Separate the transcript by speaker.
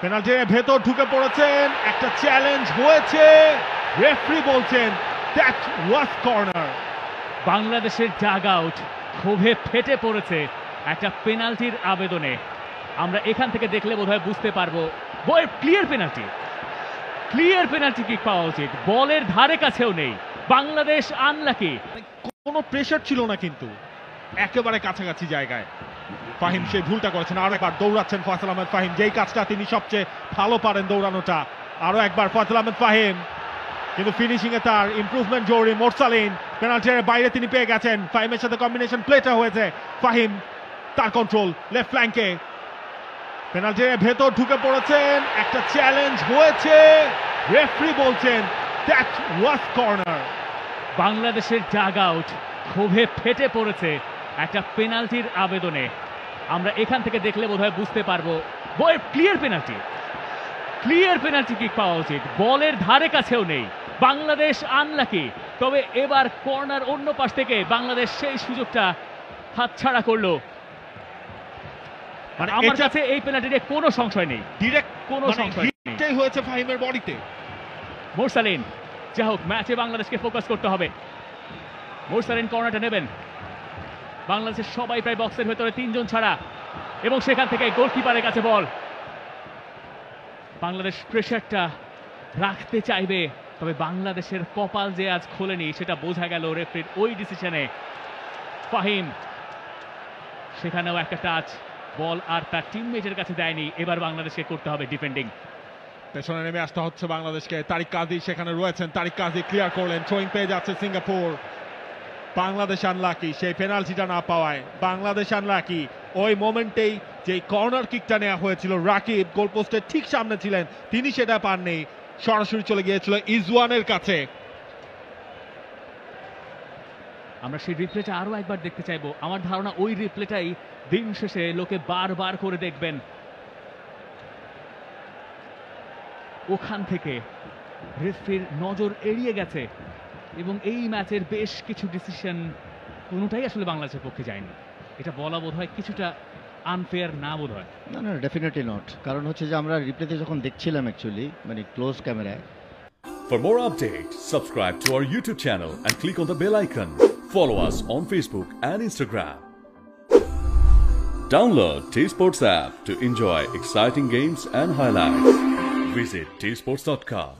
Speaker 1: পেনাল্টির ভেতর ঢুকে পড়েছেন, একটা চ্যালেঞ্জ হয়েছে, রেফারি বলছেন দ্যাট ওয়াজ কর্নার।
Speaker 2: বাংলাদেশের ডাগ আউট ক্ষোভে ফেটে পড়েছে একটা পেনাল্টির আবেদনে। আমরা এখান থেকে দেখলে বোধহয় বুঝতে পারবো ক্লিয়ার পেনাল্টি কিক পাওয়া উচিত, বলের ধারে কাছেও নেই। বাংলাদেশ আনলাকি,
Speaker 1: কোনো প্রেশার ছিল না, কিন্তু একেবারে কাছাকাছি জায়গায় ফাহিম সেই ভুলটা করেছেন। আরো একবার দৌড়াচ্ছেন ফয়সাল আহমেদ ফাহিম, যেই কাজটা তিনি সবচেয়ে ভালো পারেন, দৌড়ানোটা। আরো একবার ফয়সাল আহমেদ ফাহিম, কিন্তু ফিনিশিং এ তার ইমপ্রুভমেন্ট জরুরি। মোরসালিন পেনাল্টির বাইরে তিনি পেয়ে গেছেন, ফাহিমের সাথে কম্বিনেশন প্লেটা হয়েছে। ফাহিম তার কন্ট্রোল লেফট ফ্ল্যাঙ্কে, পেনাল্টির ভেতর ঢুকে পড়েছেন, একটা চ্যালেঞ্জ হয়েছে, রেফারি বলছেন দ্যাট ওয়াজ কর্নার।
Speaker 2: বাংলাদেশের ডাগ আউট ক্ষোভে ফেটে পড়েছে একটা পেনাল্টির আবেদনে। আমরা এখান থেকে দেখলে বোধহয় বুঝতে পারবো ক্লিয়ার পেনাল্টি কিক পাওয়া উচিত, বলের ধারে কাছেও নেই। বাংলাদেশ আনলাকি, তবে এবার কর্নার অন্য পাশ থেকে বাংলাদেশ সেই সুযোগটা হাতছাড়া করলো। মানে আমার কাছে এই পেনাল্টিতে কোনো সংশয় নেই,
Speaker 1: ডিরেক্ট
Speaker 2: কোনো সংশয় নেই,
Speaker 1: হয়েছে ফাহিমের বডিতে।
Speaker 2: মোরসালিন, যাই হোক ম্যাচে বাংলাদেশকে ফোকাস করতে হবে। মোরসালিন কর্নারটা নেবেন, বাংলাদেশের সবাই প্রায় বক্সের ভেতরে, তিনজন ছাড়া, এবং সেখান থেকে গোলকিপারের কাছে বল। বাংলাদেশ প্রেশারটা রাখতে চাইবে, তবে বাংলাদেশের কপাল যে আজ খোলেনি সেটা বোঝা গেল রেফারির ওই ডিসিশনে। ফাহিম, সেখানেও একটা টাচ, বল আর তার টিমমেটের কাছে দেয়নি। এবার বাংলাদেশকে করতে হবে ডিফেন্ডিং।
Speaker 1: পেছনে নেমে আসতে হচ্ছে বাংলাদেশকে। তারিক কাজী সেখানে রয়েছেন, তারিক কাজী ক্লিয়ার করলেন, থ্রোয়িং পেয়ে যাচ্ছে সিঙ্গাপুর। বাংলাদেশ আনলাকি সেই পেনাল্টিটা না পাওয়ায়, বাংলাদেশ আনলাকি। ওই মোমেন্টেই যে কর্নার কিকটা নেওয়া হয়েছিল, রাকিব গোলপোস্টের ঠিক সামনে ছিলেন, তিনি সেটা পাননি, সরাসরি চলে গিয়েছিল ইজওয়ানের কাছে।
Speaker 2: আমরা সেই রিপ্লেটা আরো একবার দেখতে চাইবো। আমার ধারণা ওই রিপ্লেটাই দিন শেষে লোকে বারবার করে দেখবেন। ওখান থেকে রেফারির নজর এড়িয়ে গেছে, এবং এই ম্যাচের বেশ কিছু ডিসিশন কোনোটাই আসলে বাংলাদেশের পক্ষে যায়নি। এটা বলা বোধহয় কিছুটা আনফেয়ার না, বোধহয়
Speaker 3: না, ডেফিনেটলি নট। কারণ হচ্ছে যে আমরা রিপ্লেতে যখন দেখছিলাম অ্যাকচুয়ালি মানে ক্লোজ ক্যামেরায়।
Speaker 4: For more updates, subscribe to our YouTube channel and click on the bell icon. Follow us on Facebook and Instagram. Download T-Sports app to enjoy exciting games and highlights. Visit tsports.com.